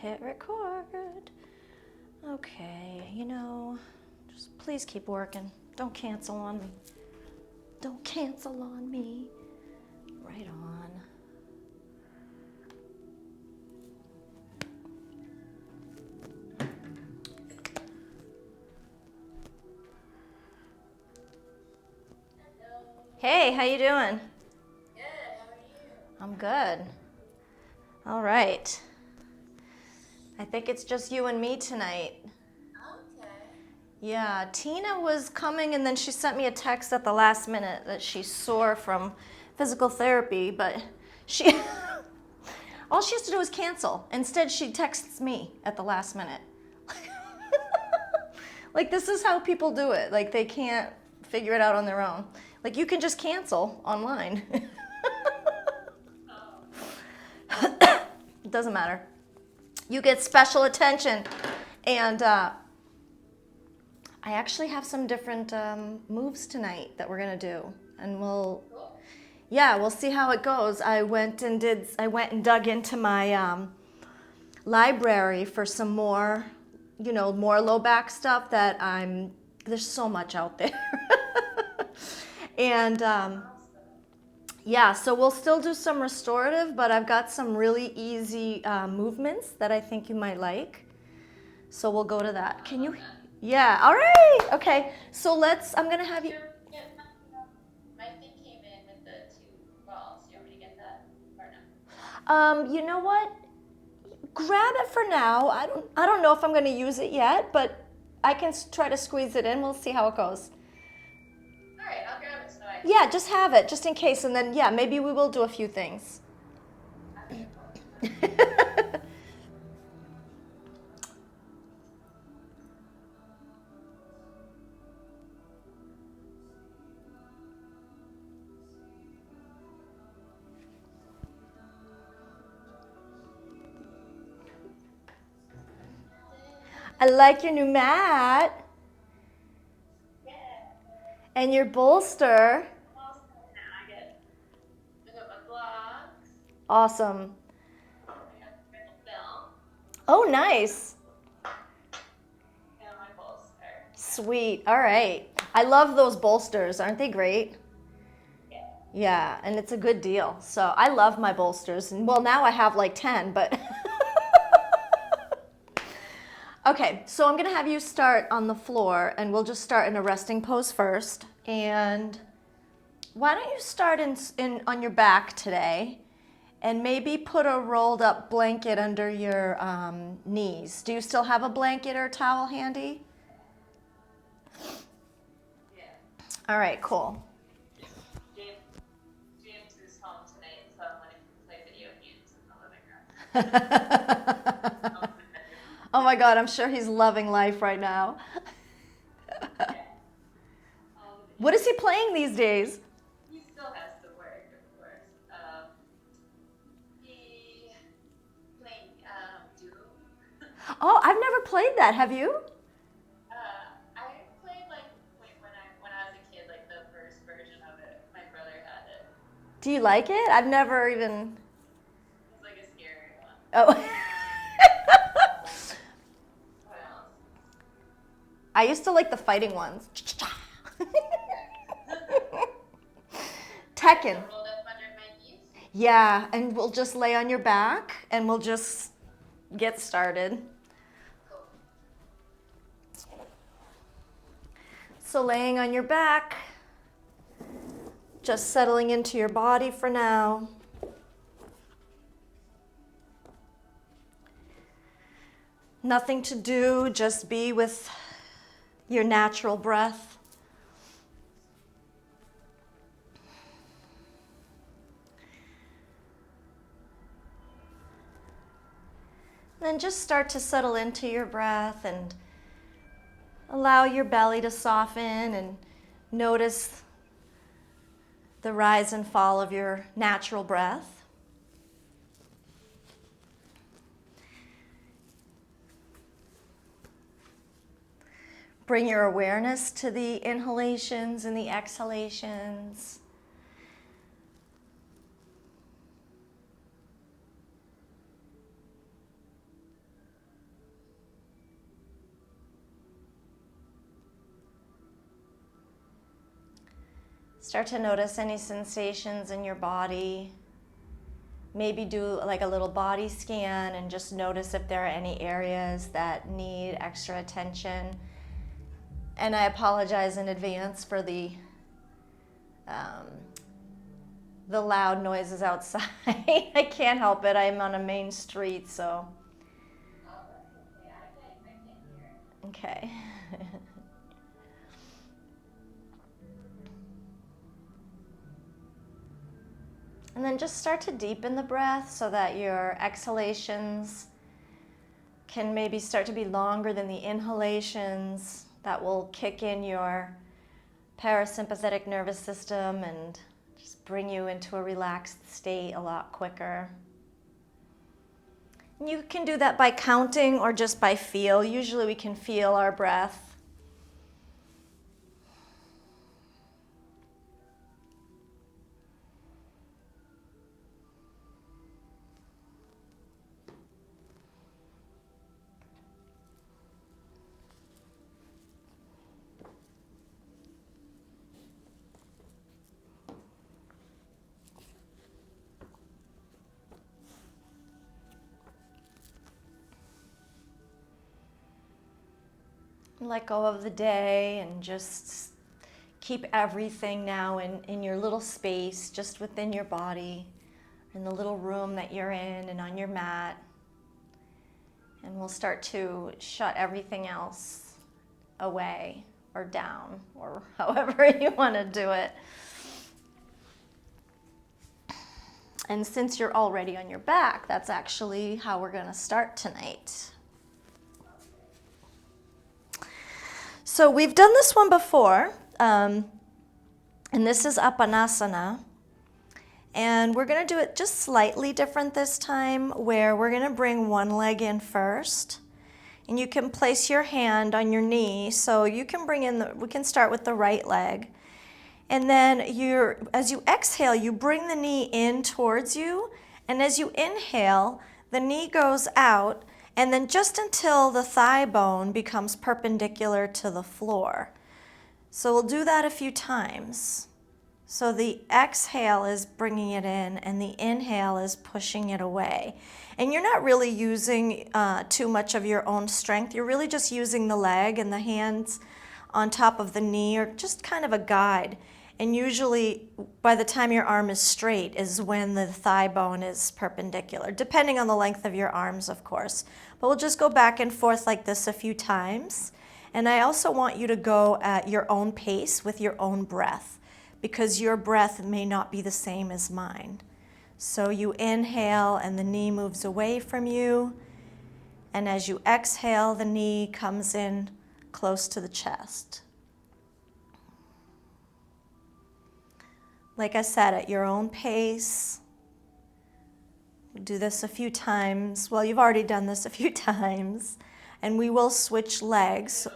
Hit record. Okay, just please keep working. Don't cancel on me. Don't cancel on me. Right on. Hey, how you doing? Good, how are you? I'm good. All right. I think it's just you and me tonight. Okay. Yeah, Tina was coming and then she sent me a text at the last minute that she's sore from physical therapy, but she all she has to do is cancel. Instead, she texts me at the last minute. Like, this is how people do it. Like, they can't figure it out on their own. Like, you can just cancel online. It doesn't matter. You get special attention. And I actually have some different moves tonight that we're gonna do, and Cool. we'll see how it goes. I went and dug into my library for some more, more low back stuff that there's so much out there. And so we'll still do some restorative, but I've got some really easy movements that I think you might like. So we'll go to that. Can you? Yeah, all right. Okay, so I'm gonna have you. My thing came in with the 2 balls. Do you want me to get that or no? You know what? Grab it for now. I don't know if I'm gonna use it yet, but I can try to squeeze it in. We'll see how it goes. All right, I'll grab it so I. Yeah, just have it, just in case, and then maybe we will do a few things. Okay, cool. I like your new mat Yeah. and your bolster. Awesome. Now I got my blocks. Awesome. I got my little belt. Oh, nice. And my bolster. Sweet. All right. I love those bolsters. Aren't they great? Yeah. Yeah, and it's a good deal. So I love my bolsters. And well, now I have like 10, but. Okay, so I'm gonna have you start on the floor and we'll just start in a resting pose first. And why don't you start on your back today and maybe put a rolled up blanket under your knees. Do you still have a blanket or a towel handy? Yeah. All right, cool. James is home tonight, so I'm letting him play video games in the living room. Oh my God, I'm sure he's loving life right now. Yeah. What is he playing these days? He still has to work, of course. He playing Doom. Oh, I've never played that. Have you? I played like when I was a kid, like the first version of it. My brother had it. Do you like it? I've never even. It's like a scary one. Oh. What else? I used to like the fighting ones. Tekken. Rolled up under my knees. Yeah, and we'll just lay on your back and we'll just get started. Cool. So laying on your back, just settling into your body for now. Nothing to do, just be with your natural breath. Then just start to settle into your breath and allow your belly to soften and notice the rise and fall of your natural breath. Bring your awareness to the inhalations and the exhalations. Start to notice any sensations in your body. Maybe do like a little body scan and just notice if there are any areas that need extra attention. And I apologize in advance for loud noises outside. I can't help it. I'm on a main street, so. Oh, that's okay. I can't hear it. Okay. And then just start to deepen the breath so that your exhalations can maybe start to be longer than the inhalations. That will kick in your parasympathetic nervous system and just bring you into a relaxed state a lot quicker. And you can do that by counting or just by feel. Usually we can feel our breath. Let go of the day and just keep everything now in your little space, just within your body, in the little room that you're in and on your mat. And we'll start to shut everything else away or down or however you want to do it. And since you're already on your back, that's actually how we're going to start tonight. So we've done this one before, and this is Apanasana. And we're going to do it just slightly different this time, where we're going to bring one leg in first. And you can place your hand on your knee, so you can we can start with the right leg. And then as you exhale, you bring the knee in towards you. And as you inhale, the knee goes out, and then just until the thigh bone becomes perpendicular to the floor. So we'll do that a few times. So the exhale is bringing it in, and the inhale is pushing it away. And you're not really using too much of your own strength. You're really just using the leg and the hands on top of the knee, or just kind of a guide. And usually, by the time your arm is straight is when the thigh bone is perpendicular, depending on the length of your arms, of course. But we'll just go back and forth like this a few times. And I also want you to go at your own pace with your own breath, because your breath may not be the same as mine. So you inhale and the knee moves away from you. And as you exhale, the knee comes in close to the chest. Like I said, at your own pace. Do this a few times. Well, you've already done this a few times. And we will switch legs.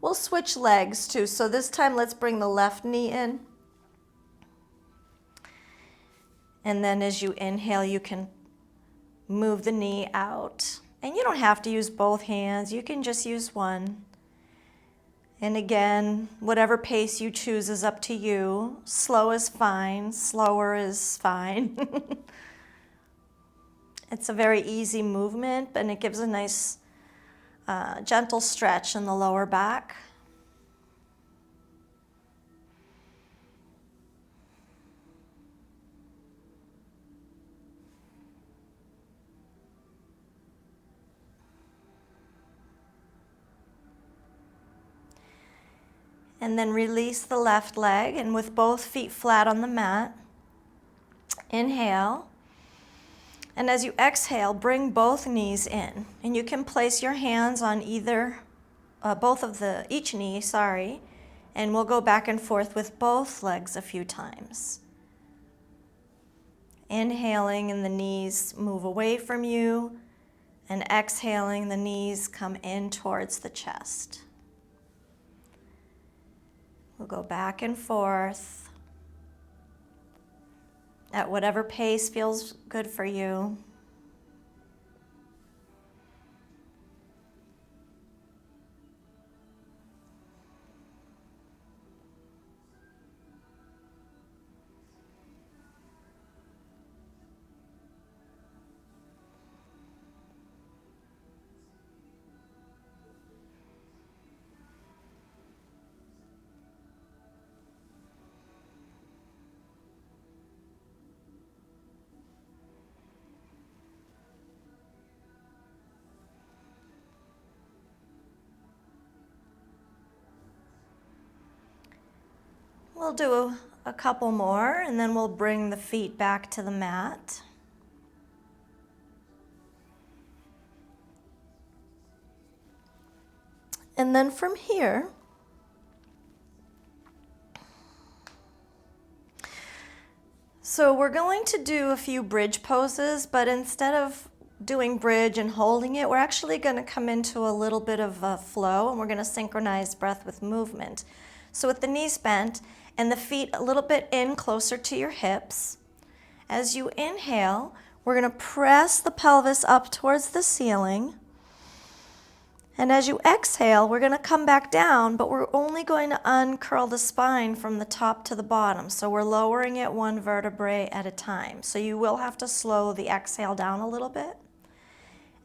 We'll switch legs too. So this time let's bring the left knee in. And then as you inhale, you can move the knee out. And you don't have to use both hands. You can just use one. And again, whatever pace you choose is up to you. Slow is fine. Slower is fine. It's a very easy movement, and it gives a nice gentle stretch in the lower back. And then release the left leg, and with both feet flat on the mat, inhale. And as you exhale, bring both knees in. And you can place your hands on each knee, and we'll go back and forth with both legs a few times. Inhaling, and the knees move away from you, and exhaling, the knees come in towards the chest. We'll go back and forth at whatever pace feels good for you. We'll do a couple more, and then we'll bring the feet back to the mat. And then from here, so we're going to do a few bridge poses, but instead of doing bridge and holding it, we're actually going to come into a little bit of a flow, and we're going to synchronize breath with movement. So with the knees bent and the feet a little bit in closer to your hips, as you inhale, we're going to press the pelvis up towards the ceiling. And as you exhale, we're going to come back down, but we're only going to uncurl the spine from the top to the bottom. So we're lowering it one vertebrae at a time. So you will have to slow the exhale down a little bit.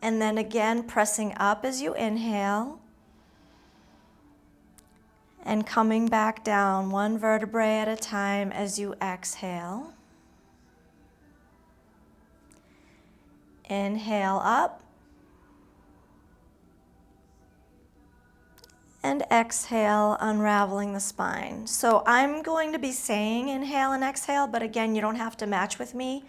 And then again, pressing up as you inhale. And coming back down one vertebrae at a time as you exhale. Inhale up. And exhale, unraveling the spine. So I'm going to be saying inhale and exhale, but again, you don't have to match with me.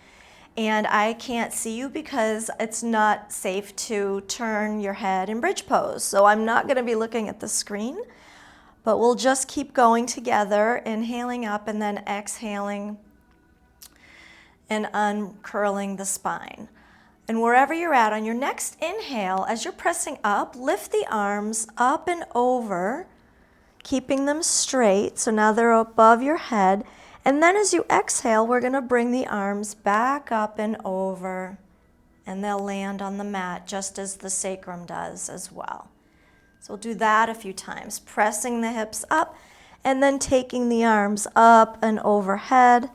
And I can't see you because it's not safe to turn your head in bridge pose. So I'm not going to be looking at the screen, but we'll just keep going together, inhaling up and then exhaling and uncurling the spine. And wherever you're at, on your next inhale, as you're pressing up, lift the arms up and over, keeping them straight. So now they're above your head. And then as you exhale, we're going to bring the arms back up and over, and they'll land on the mat just as the sacrum does as well. So we'll do that a few times, pressing the hips up and then taking the arms up and overhead.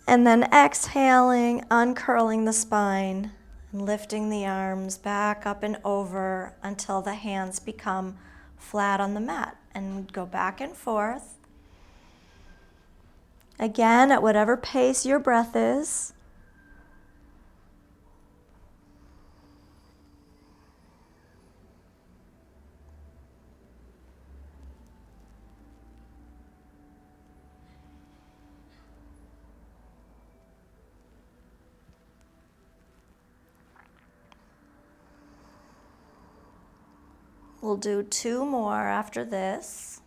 And then exhaling, uncurling the spine, and lifting the arms back up and over until the hands become flat on the mat. And go back and forth. Again, at whatever pace your breath is. We'll do 2 more after this.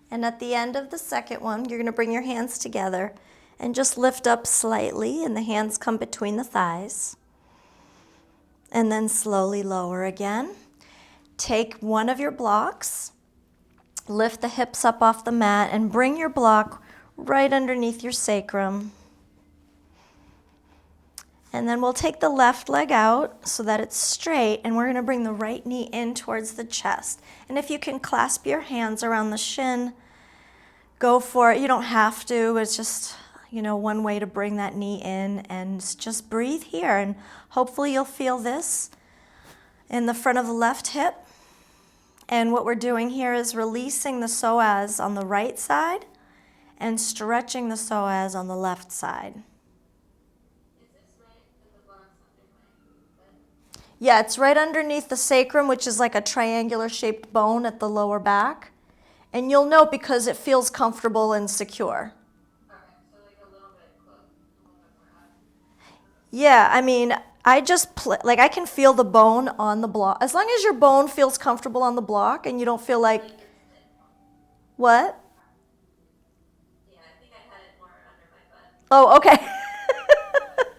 And at the end of the second one, you're going to bring your hands together and just lift up slightly, and the hands come between the thighs. And then slowly lower again. Take one of your blocks, lift the hips up off the mat, and bring your block right underneath your sacrum. And then we'll take the left leg out so that it's straight, and we're going to bring the right knee in towards the chest. And if you can clasp your hands around the shin, go for it. You don't have to. It's just, one way to bring that knee in, and just breathe here. And hopefully you'll feel this in the front of the left hip. And what we're doing here is releasing the psoas on the right side and stretching the psoas on the left side. Yeah, it's right underneath the sacrum, which is like a triangular shaped bone at the lower back. And you'll know because it feels comfortable and secure. Okay, so like a little bit close, a little bit more up. Yeah, I just, I can feel the bone on the block. As long as your bone feels comfortable on the block and you don't feel like, what? Yeah, I think I had it more under my butt. Oh, okay.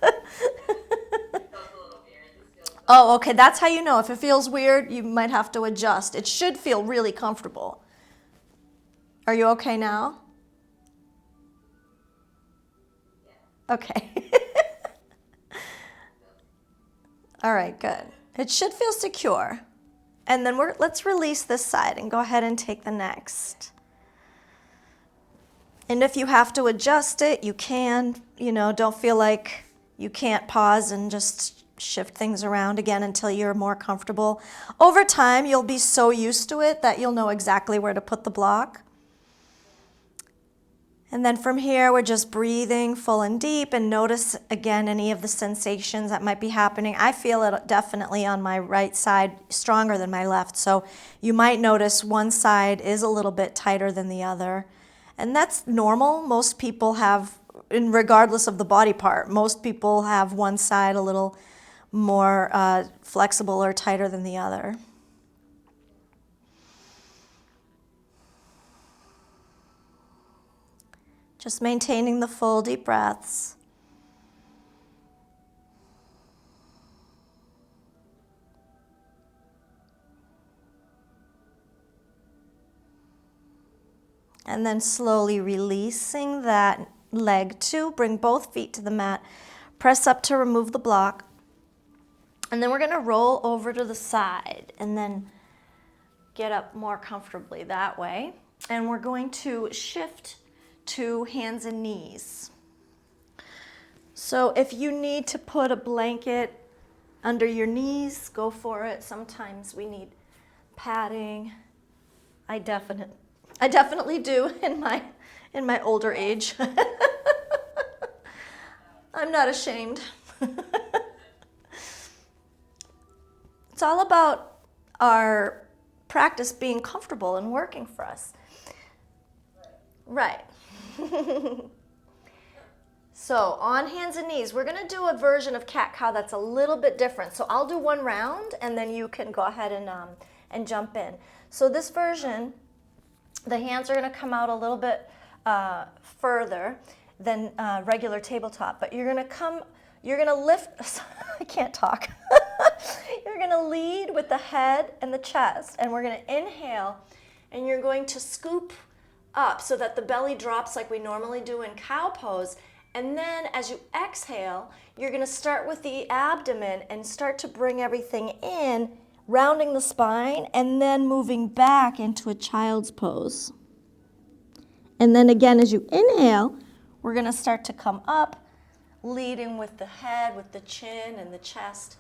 It feels a little weird. This feels Oh, okay, that's how you know. If it feels weird, you might have to adjust. It should feel really comfortable. Are you okay now? Yeah. Okay. All right, good. It should feel secure. And then let's release this side and go ahead and take the next. And if you have to adjust it, you can. Don't feel like you can't pause and just shift things around again until you're more comfortable. Over time, you'll be so used to it that you'll know exactly where to put the block. And then from here, we're just breathing full and deep, and notice again any of the sensations that might be happening. I feel it definitely on my right side stronger than my left. So you might notice one side is a little bit tighter than the other. And that's normal. Most people have, regardless of the body part, most people have one side a little more flexible or tighter than the other. Just maintaining the full deep breaths. And then slowly releasing that leg too. Bring both feet to the mat. Press up to remove the block. And then we're going to roll over to the side and then get up more comfortably that way. And we're going to shift to hands and knees. So if you need to put a blanket under your knees, go for it. Sometimes we need padding. I definitely do in my older age. I'm not ashamed. It's all about our practice being comfortable and working for us. Right. So on hands and knees, we're going to do a version of cat-cow that's a little bit different. So I'll do one round, and then you can go ahead and jump in. So this version, the hands are going to come out a little bit further than regular tabletop, but you're going to lift, I can't talk. You're going to lead with the head and the chest, and we're going to inhale, and you're going to scoop up so that the belly drops like we normally do in cow pose. And then as you exhale, you're going to start with the abdomen and start to bring everything in, rounding the spine, and then moving back into a child's pose. And then again, as you inhale, we're going to start to come up, leading with the head, with the chin and the chest.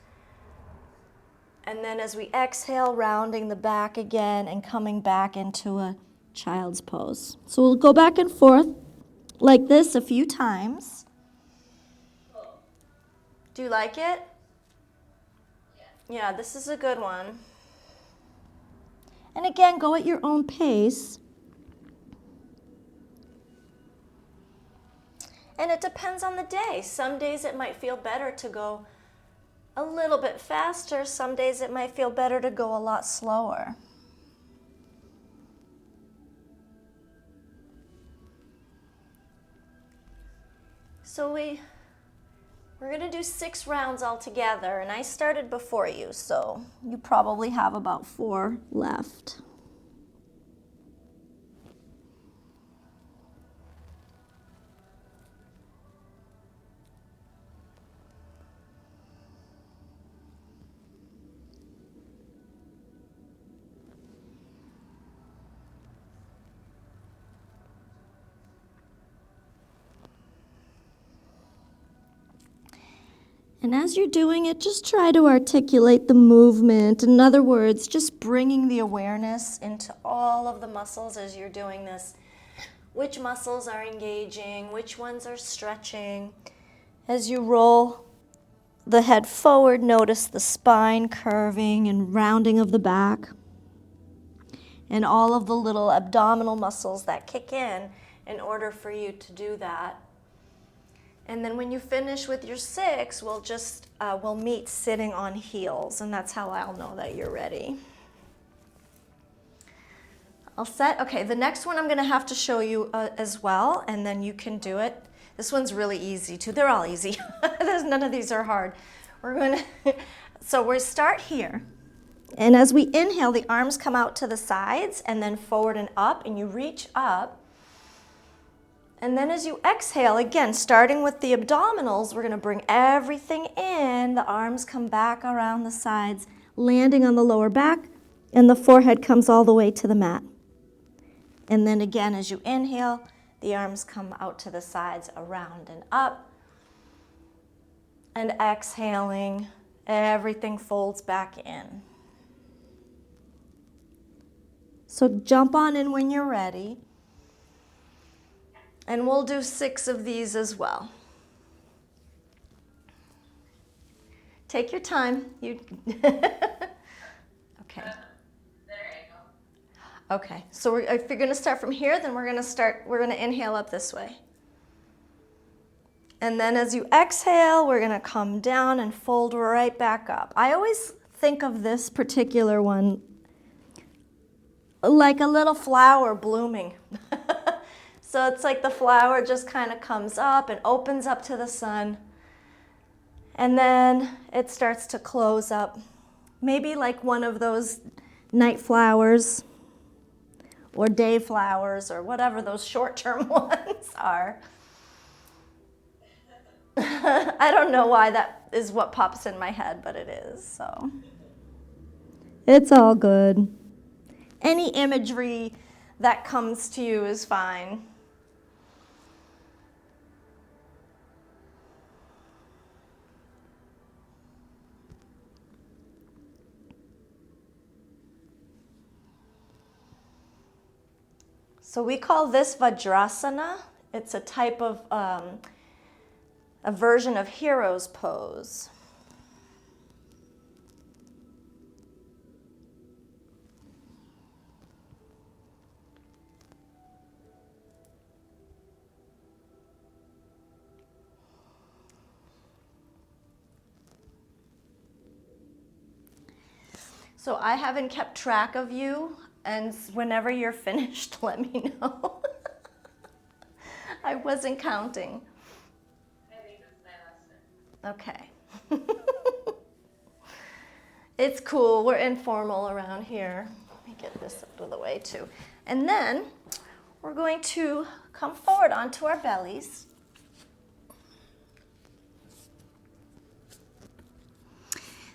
And then as we exhale, rounding the back again and coming back into a child's pose. So we'll go back and forth like this a few times. Do you like it? Yeah, this is a good one. And again, go at your own pace. And it depends on the day. Some days it might feel better to go a little bit faster. Some days it might feel better to go a lot slower. So we're going to do 6 rounds altogether, and I started before you, so you probably have about 4 left. And as you're doing it, just try to articulate the movement. In other words, just bringing the awareness into all of the muscles as you're doing this. Which muscles are engaging? Which ones are stretching? As you roll the head forward, notice the spine curving and rounding of the back. And all of the little abdominal muscles that kick in order for you to do that. And then when you finish with your 6, we'll meet sitting on heels, and that's how I'll know that you're ready. All set? Okay, the next one I'm going to have to show you as well, and then you can do it. This one's really easy too. They're all easy. None of these are hard. So we start here. And as we inhale, the arms come out to the sides and then forward and up, and you reach up. And then as you exhale, again, starting with the abdominals, we're going to bring everything in. The arms come back around the sides, landing on the lower back, And the forehead comes all the way to the mat. And then again, as you inhale, the arms come out to the sides, around and up. And exhaling, everything folds back in. So jump on in when you're ready. And we'll do 6 of these as well. Take your time. Okay. Okay, so if you're going to start from here, then we're going to inhale up this way. And then as you exhale, we're going to come down and fold right back up. I always think of this particular one like a little flower blooming. So it's like the flower just kind of comes up and opens up to the sun. And then it starts to close up. Maybe like one of those night flowers or day flowers or whatever those short-term ones are. I don't know why that is what pops in my head, but it is, so. It's all good. Any imagery that comes to you is fine. So we call this Vajrasana. It's a type of, a version of hero's pose. So I haven't kept track of you, and whenever you're finished, let me know. I wasn't counting. I think that's my lesson. Okay. It's cool. We're informal around here. Let me get this out of the way too. And then we're going to come forward onto our bellies.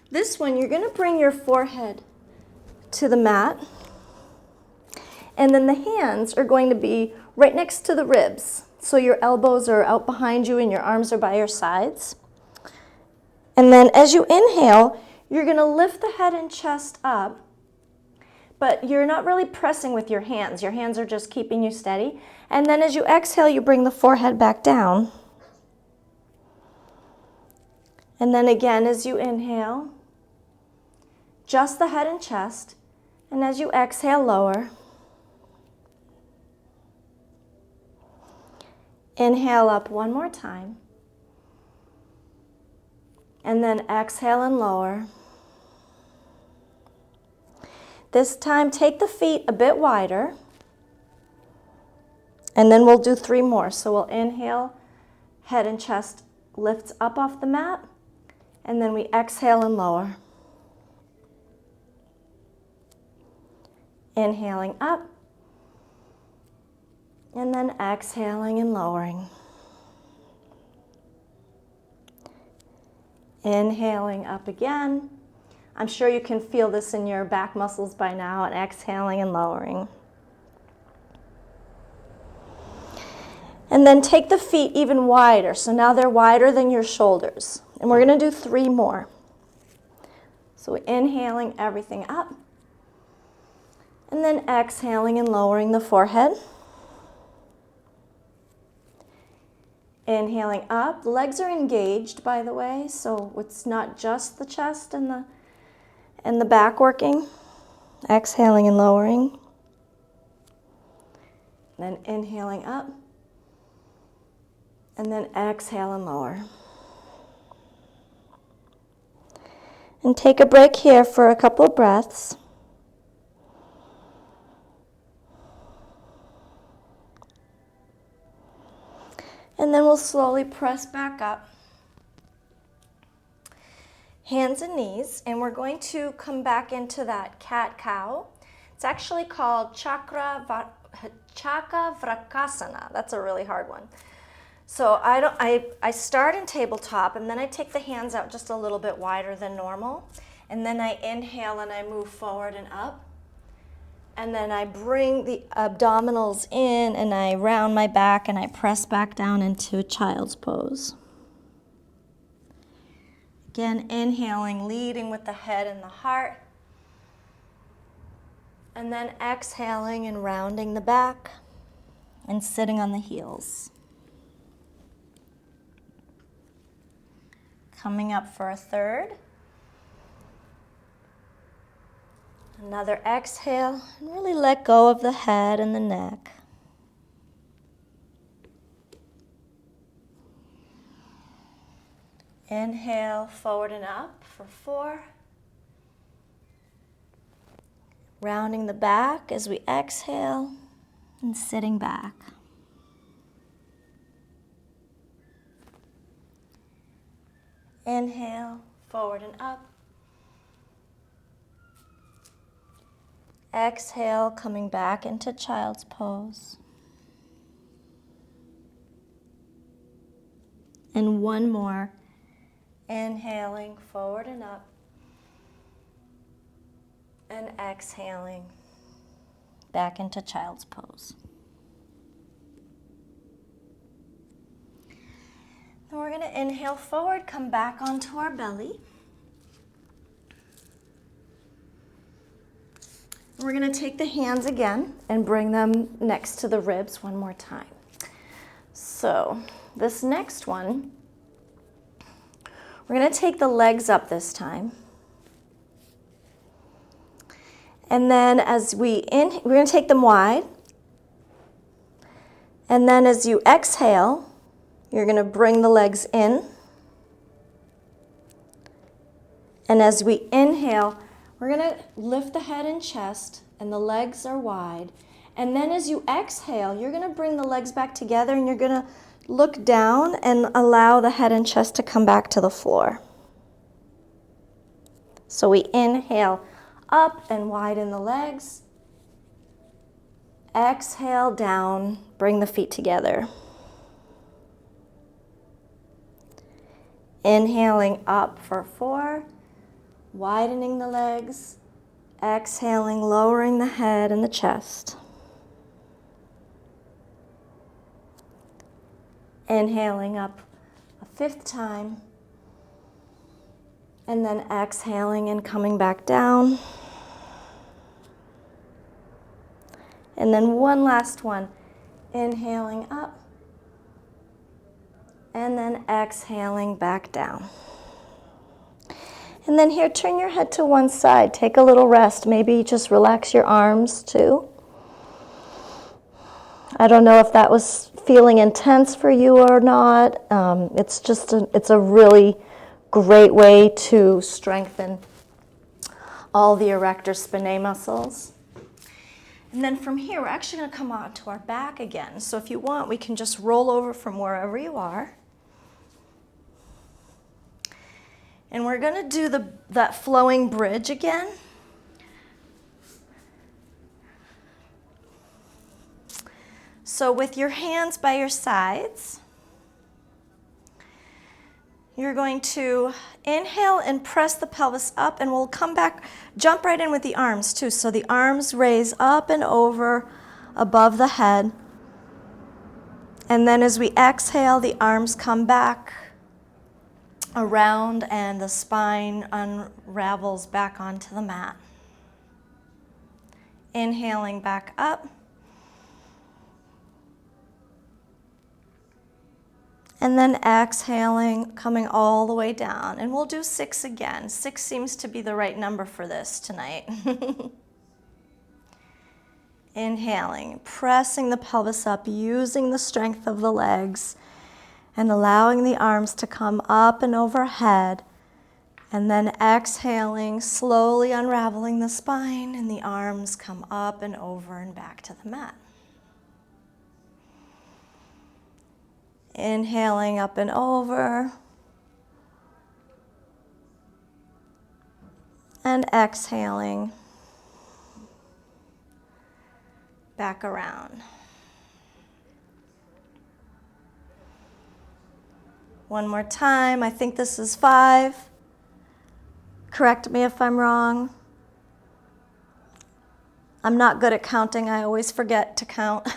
This one, you're going to bring your forehead to the mat. And then the hands are going to be right next to the ribs. So your elbows are out behind you and your arms are by your sides. And then as you inhale, you're going to lift the head and chest up. But you're not really pressing with your hands. Your hands are just keeping you steady. And then as you exhale, you bring the forehead back down. And then again, as you inhale, just the head and chest. And as you exhale, lower. Inhale up one more time. And then exhale and lower. This time, take the feet a bit wider. And then we'll do 3 more. So we'll inhale, head and chest lifts up off the mat. And then we exhale and lower. Inhaling up. And then exhaling and lowering. Inhaling up again. I'm sure you can feel this in your back muscles by now, and exhaling and lowering. And then take the feet even wider. So now they're wider than your shoulders. And we're going to do 3 more. So inhaling everything up. And then exhaling and lowering the forehead. Inhaling up. The legs are engaged, by the way, so it's not just the chest and the back working. Exhaling and lowering. Then inhaling up. And then exhale and lower. And take a break here for a couple of breaths. And then we'll slowly press back up. Hands and knees, and we're going to come back into that cat-cow. It's actually called Chakravrakasana. That's a really hard one. So I start in tabletop, and then I take the hands out just a little bit wider than normal. And then I inhale and I move forward and up. And then I bring the abdominals in and I round my back and I press back down into a child's pose. Again, inhaling, leading with the head and the heart. And then exhaling and rounding the back and sitting on the heels. Coming up for a third. Another exhale, and really let go of the head and the neck. Inhale, forward and up for 4. Rounding the back as we exhale and sitting back. Inhale, forward and up. Exhale, coming back into child's pose. And one more. Inhaling, forward and up. And exhaling, back into child's pose. Then we're going to inhale forward, come back onto our belly. We're going to take the hands again and bring them next to the ribs one more time. So this next one, we're going to take the legs up this time. And then as we're going to take them wide. And then as you exhale, you're going to bring the legs in. And as we inhale, we're going to lift the head and chest, and the legs are wide. And then as you exhale, you're going to bring the legs back together, and you're going to look down and allow the head and chest to come back to the floor. So we inhale up and widen the legs. Exhale down, bring the feet together. Inhaling up for 4, widening the legs. Exhaling, lowering the head and the chest. Inhaling up a 5th time. And then exhaling and coming back down. And then one last one. Inhaling up. And then exhaling back down. And then here, turn your head to one side. Take a little rest. Maybe just relax your arms too. I don't know if that was feeling intense for you or not. It's a really great way to strengthen all the erector spinae muscles. And then from here, we're actually going to come onto our back again. So if you want, we can just roll over from wherever you are. And we're going to do that flowing bridge again. So with your hands by your sides, you're going to inhale and press the pelvis up, and we'll come back, jump right in with the arms too. So the arms raise up and over above the head. And then as we exhale, the arms come back around and the spine unravels back onto the mat. Inhaling back up. And then exhaling, coming all the way down. And we'll do 6 again. 6 seems to be the right number for this tonight. Inhaling, pressing the pelvis up, using the strength of the legs, and allowing the arms to come up and overhead. And then exhaling, slowly unraveling the spine, and the arms come up and over and back to the mat. Inhaling up and over. And exhaling back around. One more time. I think this is 5. Correct me if I'm wrong. I'm not good at counting. I always forget to count.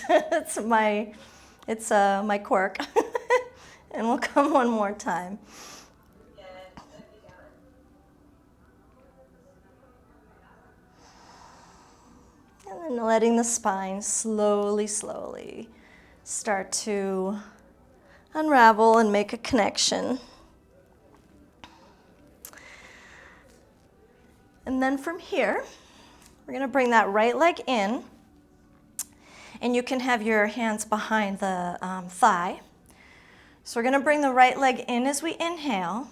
it's my quirk. And we'll come one more time. And then letting the spine slowly start to unravel and make a connection. And then from here, we're going to bring that right leg in. And you can have your hands behind the thigh. So we're going to bring the right leg in as we inhale.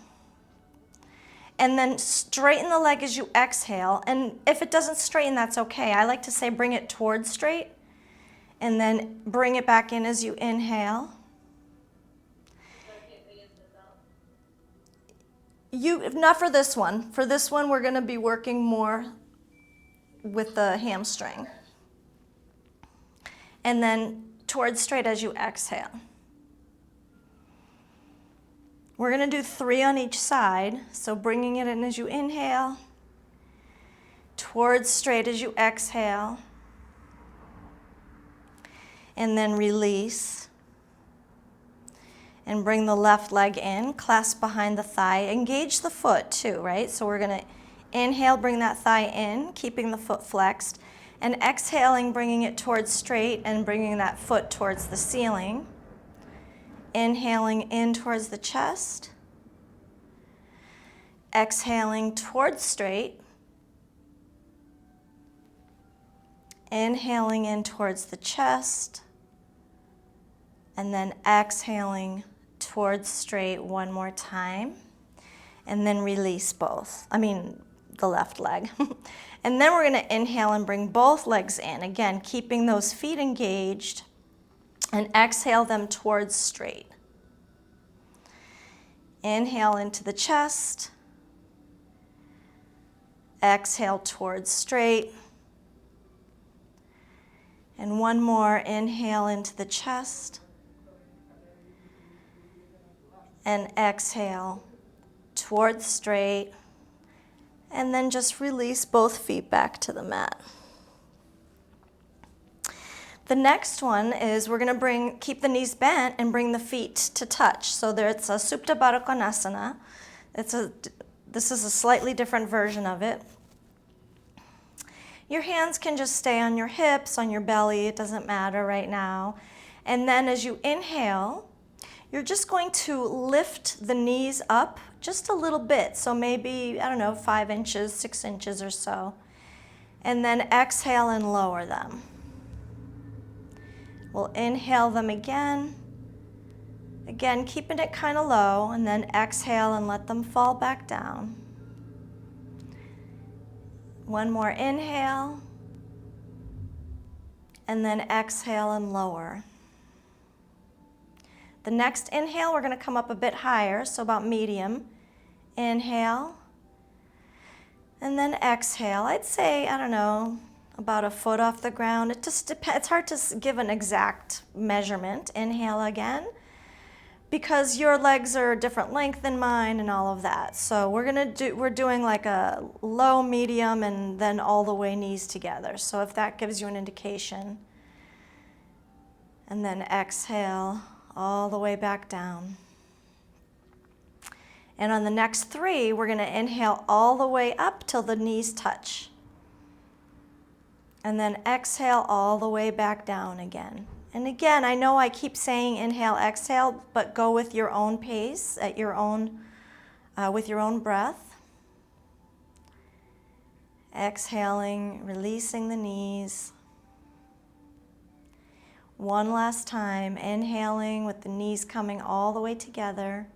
And then straighten the leg as you exhale. And if it doesn't straighten, that's okay. I like to say bring it towards straight. And then bring it back in as you inhale. Not for this one. For this one, we're going to be working more with the hamstring. And then towards straight as you exhale. We're going to do 3 on each side. So bringing it in as you inhale. Towards straight as you exhale. And then release. And bring the left leg in, clasp behind the thigh. Engage the foot too, right? So we're going to inhale, bring that thigh in, keeping the foot flexed. And exhaling, bringing it towards straight and bringing that foot towards the ceiling. Inhaling in towards the chest. Exhaling towards straight. Inhaling in towards the chest. And then exhaling towards straight one more time. And then release both. The left leg. And then we're going to inhale and bring both legs in. Again, keeping those feet engaged. And exhale them towards straight. Inhale into the chest. Exhale towards straight. And one more, inhale into the chest. And exhale towards straight. And then just release both feet back to the mat. The next one is we're going to keep the knees bent and bring the feet to touch. So it's a Supta Baddha Konasana. This is a slightly different version of it. Your hands can just stay on your hips, on your belly. It doesn't matter right now. And then as you inhale, you're just going to lift the knees up just a little bit. So maybe, 5 inches, 6 inches or so. And then exhale and lower them. We'll inhale them again. Again, keeping it kind of low, and then exhale and let them fall back down. One more inhale. And then exhale and lower. The next inhale, we're going to come up a bit higher, so about medium. Inhale. And then exhale. I'd say, about a foot off the ground. It just depends. It's hard to give an exact measurement. Inhale again, because your legs are a different length than mine and all of that. So we're doing like a low, medium, and then all the way knees together. So if that gives you an indication. And then exhale all the way back down. And on the next 3, we're going to inhale all the way up till the knees touch. And then exhale all the way back down again. And again, I know I keep saying inhale, exhale, but go with your own pace, with your own breath. Exhaling, releasing the knees. One last time, inhaling with the knees coming all the way together.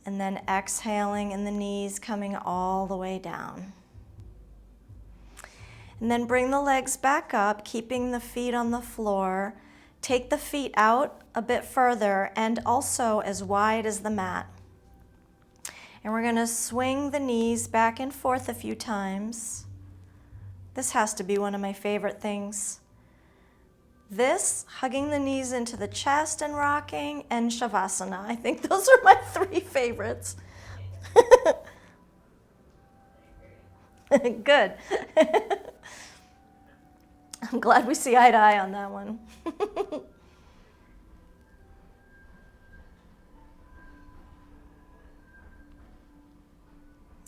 And then exhaling and the knees coming all the way down. And then bring the legs back up, keeping the feet on the floor. Take the feet out a bit further and also as wide as the mat. And we're going to swing the knees back and forth a few times. This has to be one of my favorite things. this, hugging the knees into the chest and rocking, and Shavasana. I think those are my 3 favorites. Good. I'm glad we see eye to eye on that one.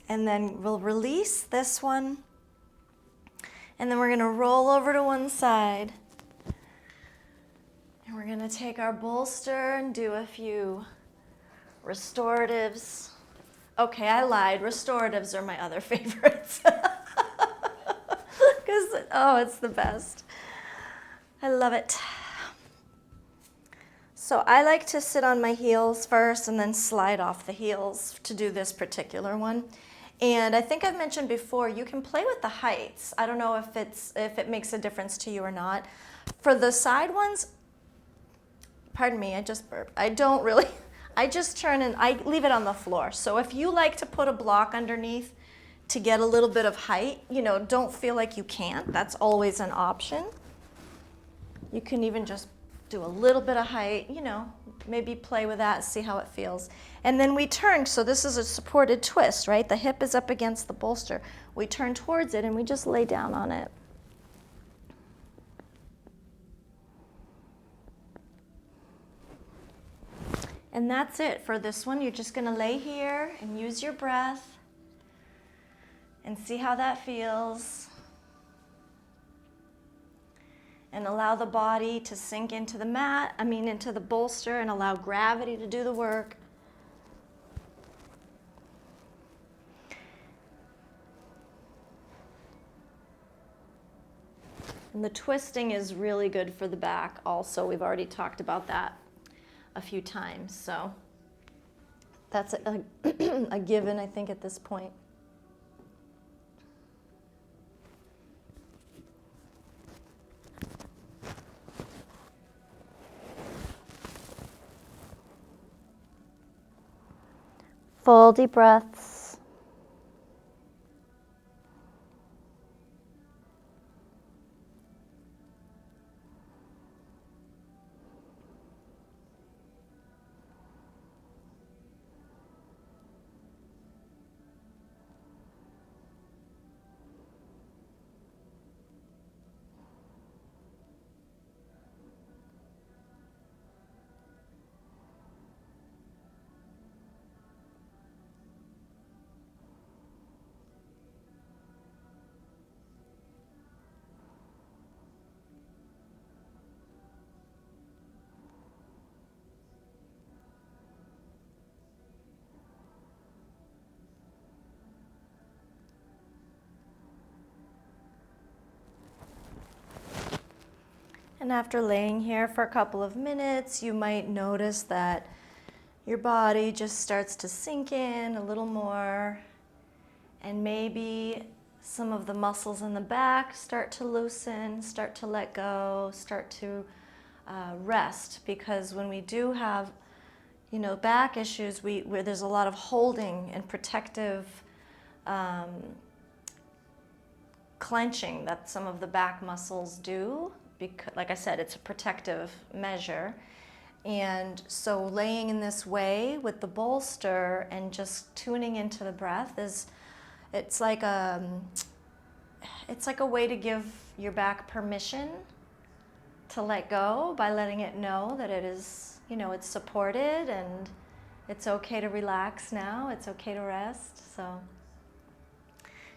And then we'll release this one. And then we're going to roll over to one side. And we're going to take our bolster and do a few restoratives. Okay, I lied. Restoratives are my other favorites. Because, oh, it's the best. I love it. So I like to sit on my heels first and then slide off the heels to do this particular one. And I think I've mentioned before, you can play with the heights. I don't know if it makes a difference to you or not. For the side ones, pardon me, I just burped. I don't really, I just turn and I leave it on the floor. So if you like to put a block underneath to get a little bit of height, don't feel like you can't. That's always an option. You can even just do a little bit of height, maybe play with that, see how it feels. And then we turn, so this is a supported twist, right? The hip is up against the bolster. We turn towards it and we just lay down on it. And that's it for this one. You're just gonna lay here and use your breath and see how that feels. And allow the body to sink into the mat, into the bolster, and allow gravity to do the work. And the twisting is really good for the back also. We've already talked about that a few times. So that's a given, I think, at this point. Full deep breaths. And after laying here for a couple of minutes, you might notice that your body just starts to sink in a little more, and maybe some of the muscles in the back start to loosen, start to let go, start to rest. Because when we do have, back issues, where there's a lot of holding and protective clenching that some of the back muscles do. Because, like I said, it's a protective measure. And so laying in this way with the bolster and just tuning into the breath it's like a way to give your back permission to let go by letting it know that it is, it's supported and it's okay to relax now, it's okay to rest. So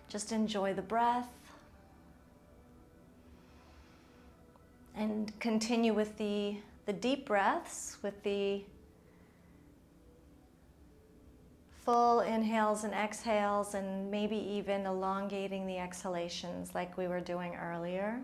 just enjoy the breath. And continue with the deep breaths, with the full inhales and exhales, and maybe even elongating the exhalations like we were doing earlier.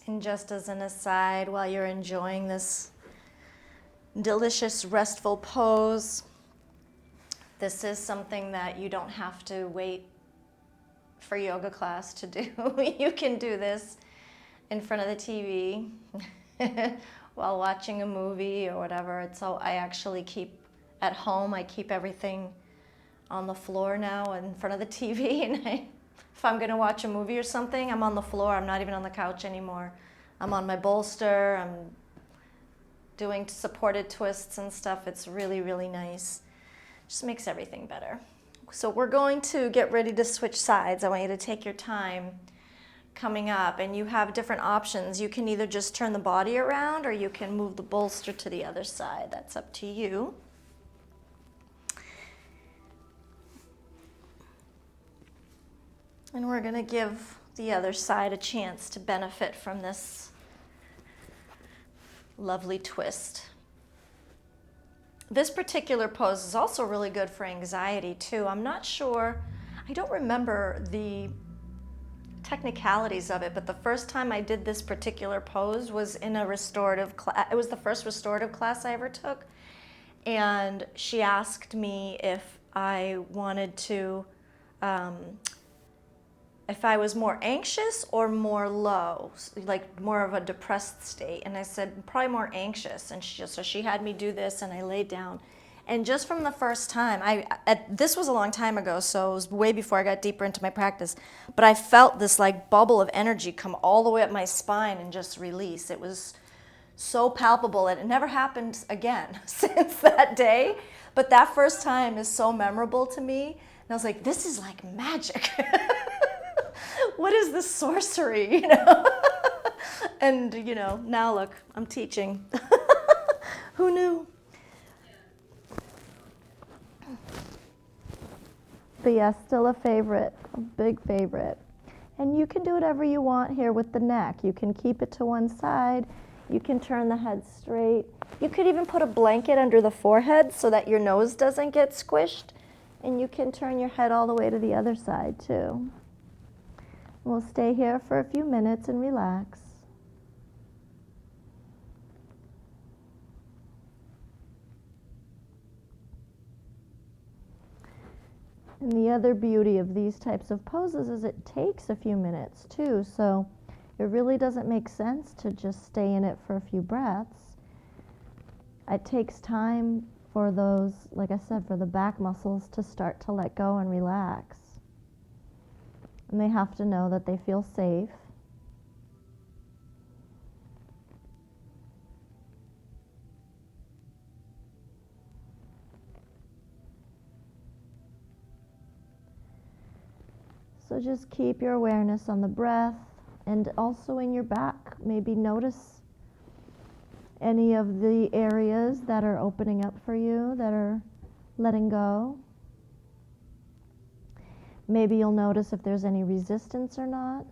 And just as an aside, while you're enjoying this delicious, restful pose, this is something that you don't have to wait for yoga class to do. You can do this in front of the TV while watching a movie or whatever. It's all I actually keep at home. I keep everything on the floor now in front of the TV, and if I'm gonna watch a movie or something, I'm on the floor. I'm not even on the couch anymore. I'm on my bolster. I'm doing supported twists and stuff. It's really, really nice. Just makes everything better. So we're going to get ready to switch sides. I want you to take your time coming up, and you have different options. You can either just turn the body around, or you can move the bolster to the other side. That's up to you. And we're going to give the other side a chance to benefit from this lovely twist. This particular pose is also really good for anxiety too. I'm not sure, I don't remember the technicalities of it, but the first time I did this particular pose was in a restorative class. It was the first restorative class I ever took. And she asked me if I wanted to, if I was more anxious or more low, like more of a depressed state. And I said, probably more anxious. And so she had me do this, and I laid down. And just from the first time, this was a long time ago, so it was way before I got deeper into my practice, but I felt this like bubble of energy come all the way up my spine and just release. It was so palpable, and it never happened again since that day. But that first time is so memorable to me. And I was like, this is like magic. What is this sorcery, And, now look, I'm teaching. Who knew? But yeah, still a favorite, a big favorite. And you can do whatever you want here with the neck. You can keep it to one side. You can turn the head straight. You could even put a blanket under the forehead so that your nose doesn't get squished. And you can turn your head all the way to the other side too. We'll stay here for a few minutes and relax. And the other beauty of these types of poses is it takes a few minutes too, so it really doesn't make sense to just stay in it for a few breaths. It takes time for those, like I said, for the back muscles to start to let go and relax. And they have to know that they feel safe. So just keep your awareness on the breath and also in your back. Maybe notice any of the areas that are opening up for you, that are letting go. Maybe you'll notice if there's any resistance or not.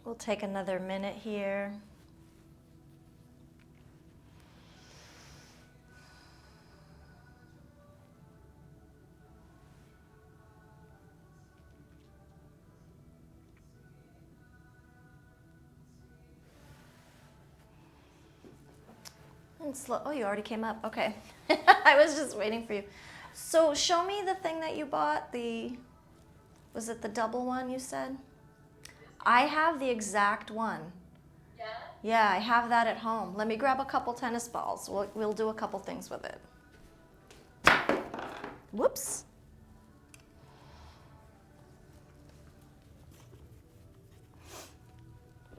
We'll take another minute here. And slow. Oh, you already came up. Okay. I was just waiting for you. So show me the thing that you bought. Was it the double one you said? I have the exact one. Yeah? Yeah, I have that at home. Let me grab a couple tennis balls. We'll do a couple things with it. Whoops.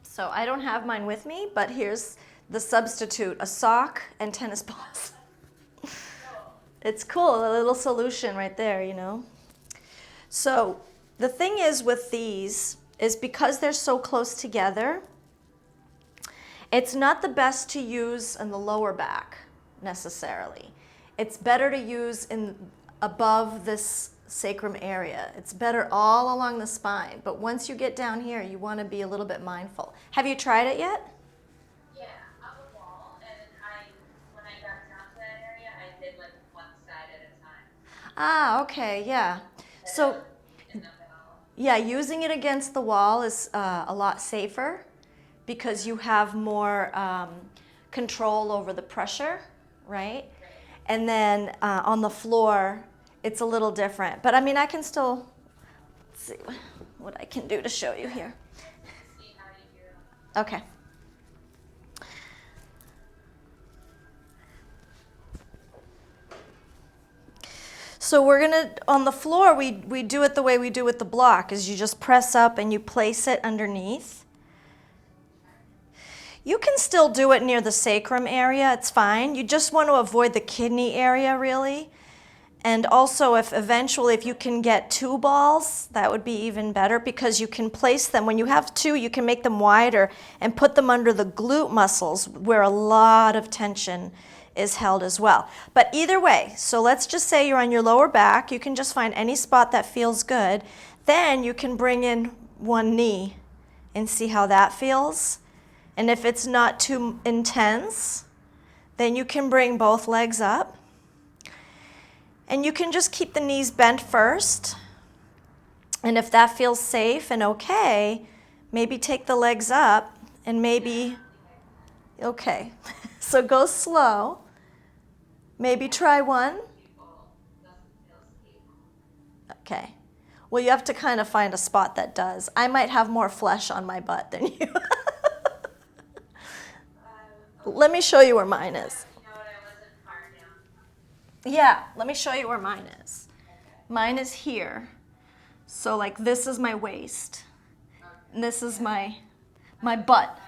So I don't have mine with me, but here's the substitute, a sock and tennis balls. It's cool, a little solution right there, you know. So the thing is with these is because they're so close together, it's not the best to use in the lower back necessarily. It's better to use above this sacrum area. It's better all along the spine, but once you get down here, you want to be a little bit mindful. Have you tried it yet? Yeah, on the wall, and when I got down to that area, I did like one side at a time. Ah, okay, yeah. So, In the middle. yeah, using it against the wall is a lot safer because you have more control over the pressure, right? Right. And then on the floor, it's a little different. But I mean, I can still see what I can do to show you here. See how you do. Okay. So we're gonna, on the floor, we do it the way we do with the block, is you just press up and you place it underneath. You can still do it near the sacrum area, it's fine. You just want to avoid the kidney area, really. And also, if you can get 2 balls, that would be even better because you can place them. When you have 2, you can make them wider and put them under the glute muscles where a lot of tension is held as well. But either way, so let's just say you're on your lower back. You can just find any spot that feels good. Then you can bring in one knee and see how that feels. And if it's not too intense, then you can bring both legs up. And you can just keep the knees bent first. And if that feels safe and okay, maybe take the legs up and maybe, okay. So go slow. Maybe try one. Okay. Well, you have to kind of find a spot that does. I might have more flesh on my butt than you. Let me show you where mine is. You know what, I wasn't far down. Yeah, let me show you where mine is. Mine is here. So like this is my waist. And this is my butt.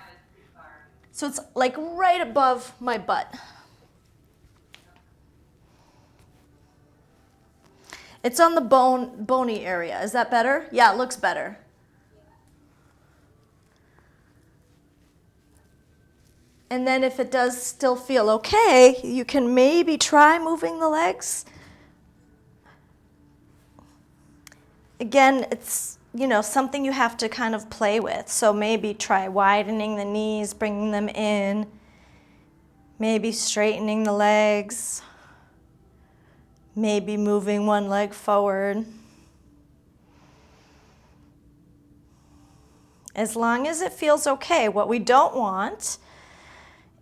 So it's like right above my butt. It's on the bony area. Is that better? Yeah, it looks better. And then if it does still feel okay, you can maybe try moving the legs. Again, it's, you know, something you have to kind of play with. So maybe try widening the knees, bringing them in. Maybe straightening the legs. Maybe moving one leg forward. As long as it feels okay. What we don't want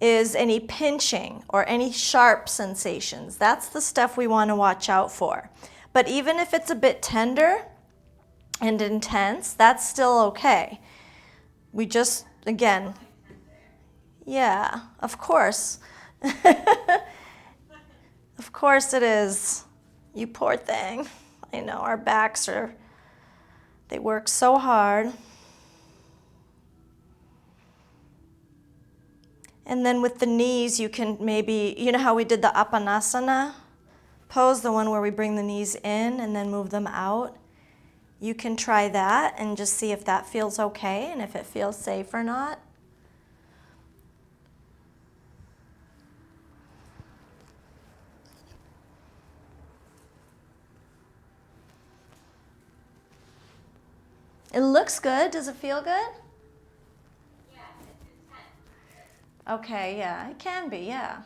is any pinching or any sharp sensations. That's the stuff we want to watch out for. But even if it's a bit tender and intense, that's still okay. We just, again, yeah, of course. Of course it is. You poor thing. I know, our backs they work so hard. And then with the knees, you can maybe, you know how we did the Apanasana pose, the one where we bring the knees in and then move them out? You can try that and just see if that feels okay and if it feels safe or not. It looks good. Does it feel good? Okay, yeah, it can be, yeah.